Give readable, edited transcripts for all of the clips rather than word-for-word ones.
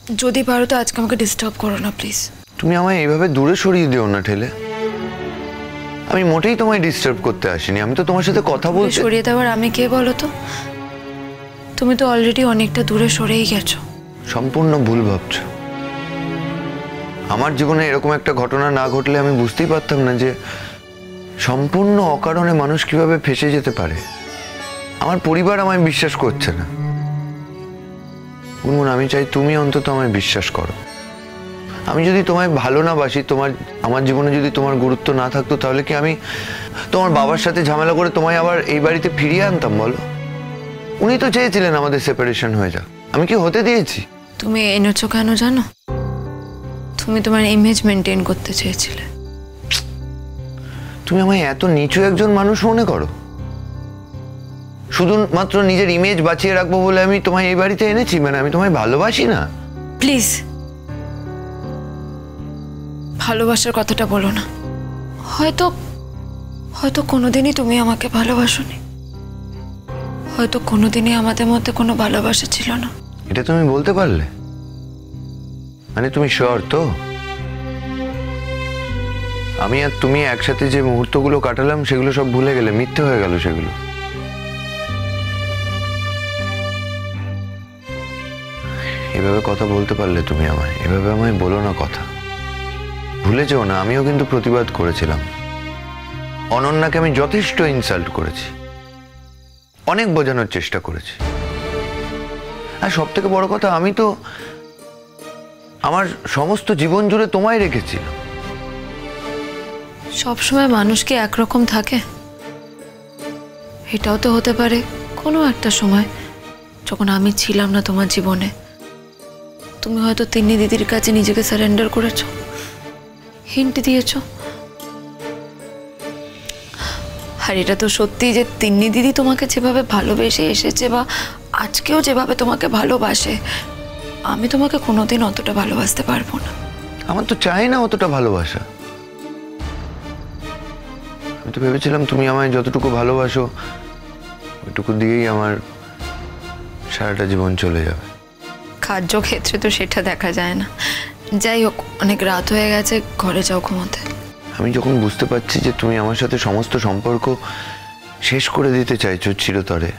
যদি পারো তো আজকে আমাকে ডিস্টার্ব করো না প্লিজ। তুমি আমায় এইভাবে দূরে সরিয়ে দিও না ঠেলে। আমি মোটেই তোমায় ডিস্টার্ব করতে আসিনি, আমি তো তোমার সাথে কথা বলতে। সরিয়ে দেওয়ার আমি কে বলো তো? তুমি তো অলরেডি অনেকটা দূরে সরেই গেছো। সম্পূর্ণ ভুল ভাবছো। আমার জীবনে এরকম একটা ঘটনা না ঘটলে আমি বুঝতেই পারতাম না যে সম্পূর্ণ অকারণে মানুষ কিভাবে ফেঁসে যেতে পারে। আমার পরিবার আমায় বিশ্বাস করছে না। গুনগুন, আমি চাই তুমি অন্তত আমায় বিশ্বাস করো। আমি যদি তোমায় ভালো না বাসি, আমার জীবনে যদি তোমার গুরুত্ব না থাকতো, তাহলে কি আমি তোমার বাবার সাথে ঝামেলা করে তোমায় আবার এই বাড়িতে ফিরিয়ে আনতাম বলো? উনি তো চেয়েছিলেন আমাদের সেপারেশন হয়ে যাক, আমি কি হতে দিয়েছি? তুমি এনেছো কেন জানো? তুমি তোমার ইমেজ মেনটেন করতে চেয়েছিলে। তুমি আমায় এত নিচু একজন মানুষ মনে করো? শুধুমাত্র নিজের ইমেজ বাঁচিয়ে রাখবো বলে আমি তোমায় এই বাড়িতে এনেছি? মানে আমি তোমায় ভালোবাসি না? প্লিজ ভালোবাসার কথাটা বলো না। হয়তো কোনোদিনই তুমি আমাকে ভালোবাসোনি, হয়তো কোনোদিনই আমাদের মধ্যে কোনো ভালোবাসা ছিল না। এটা তুমি বলতে পারলে? মানে তুমি শিওর তো? আমি আর তুমি একসাথে যে মুহূর্তগুলো কাটালাম সেগুলো সব ভুলে গেলে? মিথ্যে হয়ে গেল সেগুলো? এভাবে কথা বলতে পারলে তুমি আমায়? এভাবে আমায় বলো না কথা। ভুলে যেও না, আমিও কিন্তু প্রতিবাদ করেছিলাম। অনন্যাকে আমি যথেষ্ট ইনসাল্ট করেছি, অনেক বোঝানোর চেষ্টা করেছি। আর সব থেকে বড় কথা, আমি তো আমার সমস্ত জীবন জুড়ে তোমায় রেখেছিলাম। সবসময় মানুষ কি একরকম থাকে? এটাও তো হতে পারে কোনো একটা সময় যখন আমি ছিলাম না তোমার জীবনে, তুমি হয়তো তিন্নি দিদির কাছে নিজেকে সারেন্ডার করেছো, হিন্ট দিয়েছো। আর এটা তো সত্যি যে তিন্নি দিদি তোমাকে যেভাবে ভালোবেসে এসেছে বা আজকেও যেভাবে তোমাকে ভালোবাসে, আমি তোমাকে কোনোদিন অতটা ভালোবাসতে পারবো না। আমার তো চাই না অতটা ভালোবাসা। আমি তো ভেবেছিলাম তুমি আমায় যতটুকু ভালোবাসো ওইটুকু দিয়েই আমার সারাটা জীবন চলে যাবে। কার্যক্ষেত্রে তো সেটা দেখা যায় না। যাই হোক, অনেক রাত হয়ে গেছে, ঘরে যাও ঘুমোতে। আমি যখন বুঝতে পারছি যে তুমি আমার সাথে সমস্ত সম্পর্ক শেষ করে দিতে চাইছো চিরতরে,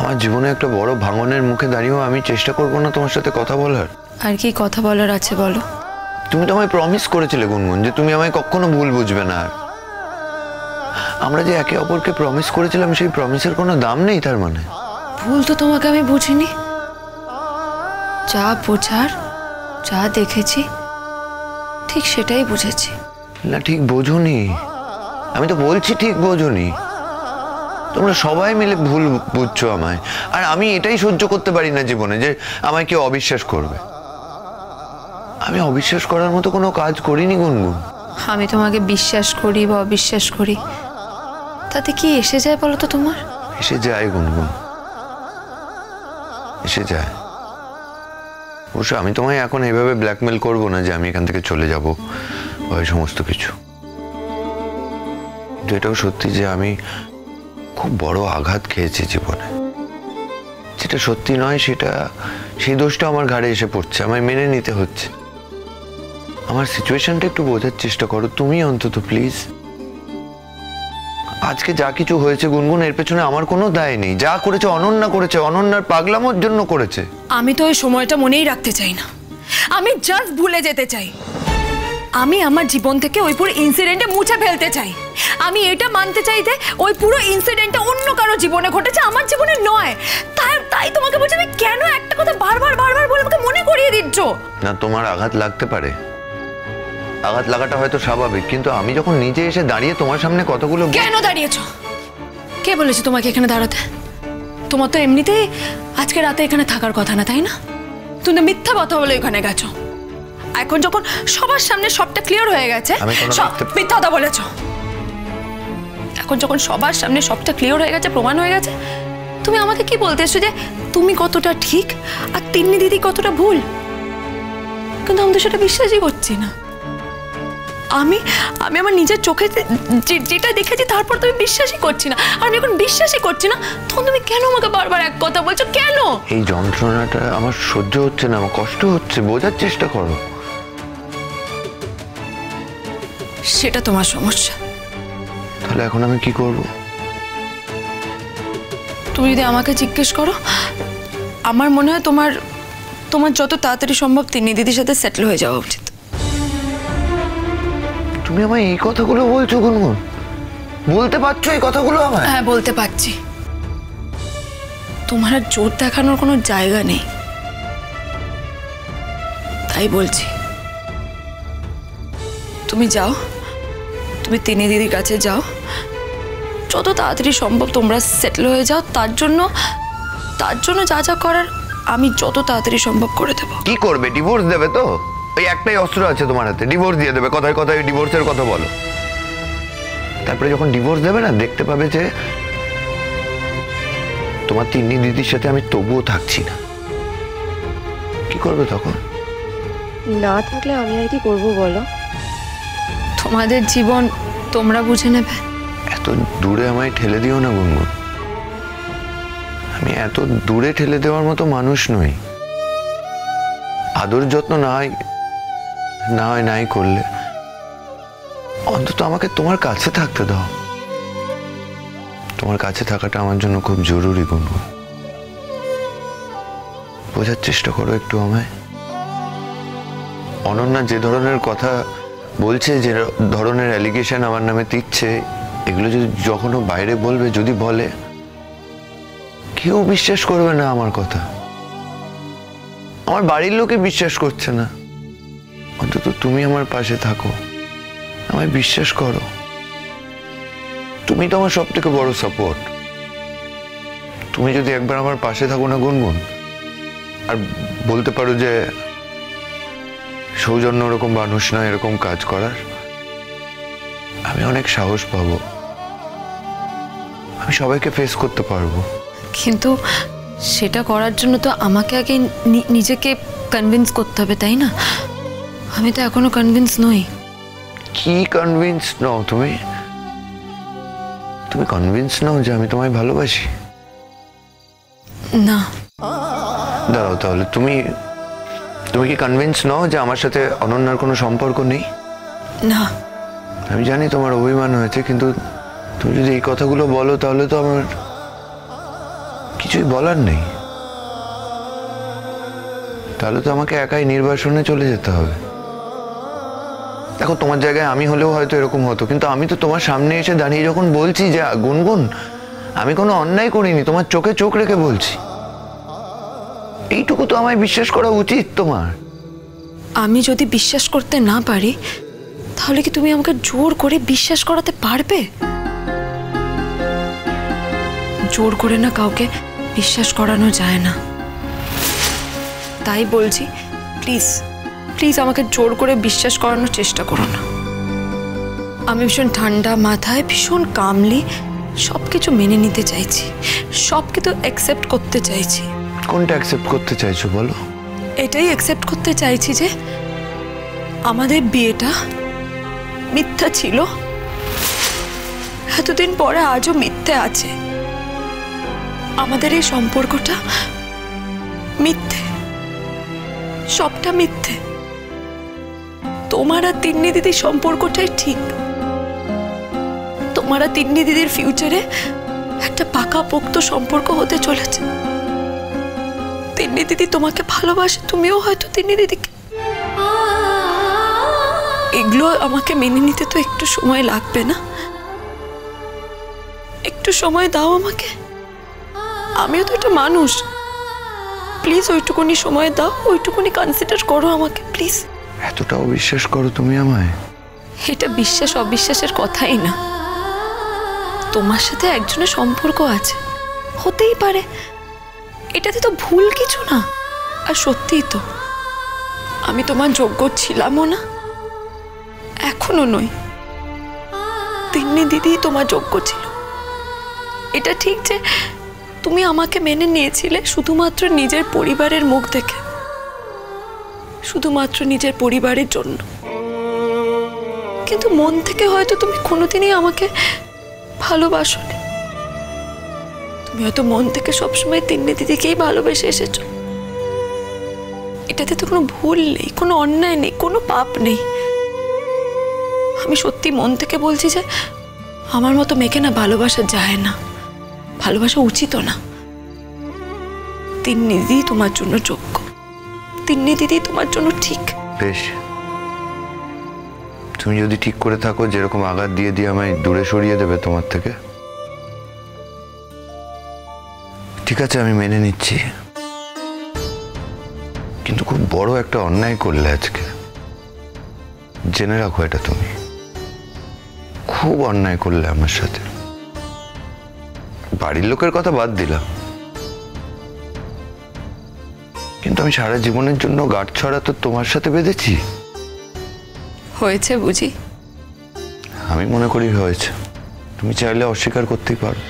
আমার জীবনে একটা বড় ভাঙনের মুখে দাঁড়িয়েও আমি চেষ্টা করবো না তোমার সাথে কথা বলার? আর কি কথা বলার আছে বলো? তুমি তো আমায় প্রমিস করেছিলে গুনগুন যে তুমি আমায় কখনো ভুল বুঝবে না। আর আমরা যে একে অপরকে প্রমিস করেছিলাম, সেই প্রমিসের কোনো দাম নেই তার মানে? ভুল তো তোমাকে আমি বুঝিনি। যা বোঝার, যা দেখেছি ঠিক সেটাই বুঝেছি। না, ঠিক বোঝোনি। আমি তো বলছি ঠিক বোঝোনি। তোমরা সবাই মিলে ভুল বুঝছো আমায়। আর আমি এটাই সহ্য করতে পারি না জীবনে, যে আমায় কেউ অবিশ্বাস করবে। আমি অবিশ্বাস করার মতো কোনো কাজ করিনি গুনগুন। আমি তোমাকে বিশ্বাস করি বা অবিশ্বাস করি, তাতে কি এসে যায় বলো তো তোমার? এসে যায় গুনগুন, এসে যায়। অবশ্য আমি তোমায় এখন এইভাবে ব্ল্যাকমেল করবো না যে আমি এখান থেকে চলে যাব বা এই সমস্ত কিছু। কিন্তু এটাও সত্যি যে আমি খুব বড় আঘাত খেয়েছি জীবনে। যেটা সত্যি নয় সেই দোষটা আমার ঘাড়ে এসে পড়ছে, আমায় মেনে নিতে হচ্ছে। আমার সিচুয়েশনটা একটু বোঝার চেষ্টা করো তুমি অন্তত, প্লিজ। আজকে যা কিছু হয়েছে গুনগুন, এর পেছনে আমার কোনো দায় নেই। যা করেছে অনন্যা করেছে, অনন্যার পাগলামোর জন্য করেছে। আমি তো ওই সময়টা মনেই রাখতে চাই না, আমি জাস্ট ভুলে যেতে চাই। আমি আমার জীবন থেকে ওই পুরো ইনসিডেন্টে মুছে ফেলতে চাই। আমি এটা মানতে চাই যে ওই পুরো ইনসিডেন্টটা অন্য কারো জীবনে ঘটেছে, আমার জীবনে নয়। তাই তোমাকে বলছি, আমি কেন একটা কথা বারবার বলে আমাকে মনে করিয়ে দিচ্ছ? না, তোমার আঘাত লাগতে পারে, আঘাত লাগাটা হয়তো স্বাভাবিক, কিন্তু আমি যখন নিজে এসে দাঁড়িয়ে তোমার সামনে কতগুলো... কেন দাঁড়িয়েছো? কে বলেছে তোমাকে এখানে দাঁড়াতে? তোমার তো এমনিতেই আজকে রাতে এখানে থাকার কথা না, তাই না? তুমি তো মিথ্যা কথা বলে ওখানে গেছো। এখন যখন সবার সামনে সবটা ক্লিয়ার হয়ে গেছে, মিথ্যা কথা বলেছো। এখন যখন সবার সামনে সবটা ক্লিয়ার হয়ে গেছে, প্রমাণ হয়ে গেছে, তুমি আমাকে কি বলতে এসছো যে তুমি কতটা ঠিক আর তিন্নি দিদি কতটা ভুল? কিন্তু আমি তো সেটা বিশ্বাসই করছি না। আমি আমি আমার নিজের চোখে যেটা দেখেছি তারপর তুমি বিশ্বাসই করছি না, আর আমি এখন বিশ্বাসই করছি না, তখন তুমি কেন আমাকে বারবার এক কথা বলছো কেন? এই যন্ত্রণাটা আমার সহ্য হচ্ছে না, আমার কষ্ট হচ্ছে, বোঝার চেষ্টা করো। সেটা তোমার সমস্যা। তাহলে এখন আমি কি করব? তুমি যদি আমাকে জিজ্ঞেস করো, আমার মনে হয় তোমার তোমার যত তাড়াতাড়ি সম্ভব তিন্নি দিদির সাথে সেটেল হয়ে যাওয়া উচিত। তুমি আমায় এই কথাগুলো বলছো গুনগুন? বলতে পারছো এই কথাগুলো আমায়? হ্যাঁ, বলতে পারছি। তোমার আর জোর দেখানোর কোনো জায়গা নেই, তাই বলছি। তুমি যাও, তুমি তিন্নি দিদির কাছে যাও, যত তাড়াতাড়ি সম্ভব তোমরা সেটেল হয়ে যাও। তার জন্য যা যা করার আমি যত তাড়াতাড়ি সম্ভব করে দেবো। কি করবে? ডিভোর্স দেবে তো? ওই একটাই অস্ত্র আছে তোমার হাতে, ডিভোর্স দিয়ে দেবে। কথায় কথায় ডিভোর্সের কথা বলো। তারপরে যখন ডিভোর্স দেবে না, দেখতে পাবে যে তোমার তিন্নি দিদির সাথে আমি তবুও থাকছি না। কি করবে তখন? না থাকলে আমি আর কি করবো বলো? তোমাদের জীবন তোমরা বুঝে নেবে। এত দূরে আমায় ঠেলে দিও না গুনগুন। আমি এত দূরে ঠেলে দেওয়ার মতো মানুষ নই। আদর যত্ন নাই করলে অন্তত আমাকে তোমার কাছে থাকতে দাও। তোমার কাছে থাকাটা আমার জন্য খুব জরুরি গুনগুন। বোঝার চেষ্টা করো একটু আমায়। অনন্যা যে ধরনের কথা বলছে, যে ধরনের অ্যালিগেশন আমার নামে দিচ্ছে, এগুলো যদি যখনও বাইরে বলবে, যদি বলে, কেউ বিশ্বাস করবে না আমার কথা। আমার বাড়ির লোকে বিশ্বাস করছে না। অন্তত তুমি আমার পাশে থাকো, আমায় বিশ্বাস করো। তুমি তো আমার সব থেকে বড় সাপোর্ট। তুমি যদি একবার আমার পাশে থাকো না গুনগুন, আর বলতে পারো যে সৌজন্য ওরকম মানুষ নয় এরকম কাজ করার, আমি অনেক সাহস পাবো। আমি সবাইকে ফেস করতে পারবো। কিন্তু সেটা করার জন্য তো আমাকে আগে নিজেকে কনভিন্স করতে হবে, তাই না? আমি তো এখনো কনভিন্স নই। কি কনভিন্স নও তুমি? তুমি কনভিন্স নও যে আমি তোমায় ভালোবাসি? না। দাঁড়াও, তাহলে তুমি কি কনভিন্স নও যে আমার সাথে অনন্যার কোনো সম্পর্ক নেই? না। আমি জানি তোমার অভিমান হয়েছে, কিন্তু তুমি যদি এই কথাগুলো বলো তাহলে তো আমার কিছুই বলার নেই। তাহলে তো আমাকে একাই নির্বাসনে চলে যেতে হবে। দেখো, তোমার জায়গায় আমি হলেও হয়তো এরকম হতো, কিন্তু আমি তো তোমার সামনে এসে দাঁড়িয়ে যখন বলছি যে গুনগুন আমি কোনো অন্যায় করিনি, তোমার চোখে চোখ রেখে বলছি, এইটুকু তো আমায় বিশ্বাস করা উচিত তোমার। আমি যদি বিশ্বাস করতে না পারি, তাহলে কি তুমি আমাকে জোর করে বিশ্বাস করাতে পারবে? জোর করে না কাউকে বিশ্বাস করানো যায় না। তাই বলছি, প্লিজ প্লিজ আমাকে জোর করে বিশ্বাস করানোর চেষ্টা করো না। আমি ভীষণ ঠান্ডা মাথায়, ভীষণ কামলি সবকিছু মেনে নিতে চাইছি, সবকিছু অ্যাকসেপ্ট করতে চাইছি। কোনটা অ্যাকসেপ্ট করতে চাইছো বলো? এটাই অ্যাকসেপ্ট করতে চাইছি যে আমাদের বিয়েটা মিথ্যা ছিল, এতদিন পরে আজও মিথ্যে আছে। আমাদের এই সম্পর্কটা মিথ্যে, সবটা মিথ্যে। তোমার আর তিন্নি দিদির সম্পর্কটাই ঠিক। তোমার আর তিন্নি দিদির ফিউচারে একটা পাকাপোক্ত সম্পর্ক হতে চলেছে। তিন্নি দিদি তোমাকে ভালোবাসে, তুমিও হয়তো তিন্নি দিদিকে। এগুলো আমাকে মেনে নিতে তো একটু সময় লাগবে না? একটু সময় দাও আমাকে। আমিও তো একটা মানুষ। প্লিজ ওইটুকুনি সময় দাও, ওইটুকুনি কনসিডার করো আমাকে প্লিজ। এতটাও বিশ্বাস করো তুমি আমায়? এটা বিশ্বাস অবিশ্বাসের কথাই না। তোমার সাথে একজনের সম্পর্ক আছে, হতেই পারে, এটাতে তো ভুল কিছু না। আর সত্যিই তো আমি তোমার যোগ্য ছিলামও না, এখনো নই। তিন্নি দিদি তোমার যোগ্য ছিল। এটা ঠিক যে তুমি আমাকে মেনে নিয়েছিলে শুধুমাত্র নিজের পরিবারের মুখ দেখে, শুধুমাত্র নিজের পরিবারের জন্য। কিন্তু মন থেকে হয়তো তুমি কোনোদিনই আমাকে ভালোবাসোনি। তুমি হয়তো মন থেকে সবসময় তিন্নি দিদিকেই ভালোবেসে এসেছো। এটাতে তো কোনো ভুল নেই, কোনো অন্যায় নেই, কোনো পাপ নেই। আমি সত্যি মন থেকে বলছি যে আমার মতো মেয়েকে না ভালোবাসা যায় না, ভালোবাসা উচিত না। তিন্নি দিদি তোমার জন্য যোগ্য, তিন্নি দিদি তোমার জন্য ঠিক। বেশ, তুমি যদি ঠিক করে থাকো যেরকম আঘাত দিয়ে দিয়ে আমায় দূরে সরিয়ে দেবে তোমার থেকে, ঠিক আছে, আমি মেনে নিচ্ছি। কিন্তু খুব বড় একটা অন্যায় করলে আজকে, জেনে রাখো এটা। তুমি খুব অন্যায় করলে আমার সাথে। বাড়ির লোকের কথা বাদ দিলাম, কিন্তু আমি সারা জীবনের জন্য গাঁটছড়া তো তোমার সাথে বেঁধেছি। হয়েছে বুঝি? আমি মনে করি হয়েছে। তুমি চাইলে অস্বীকার করতেই পারো।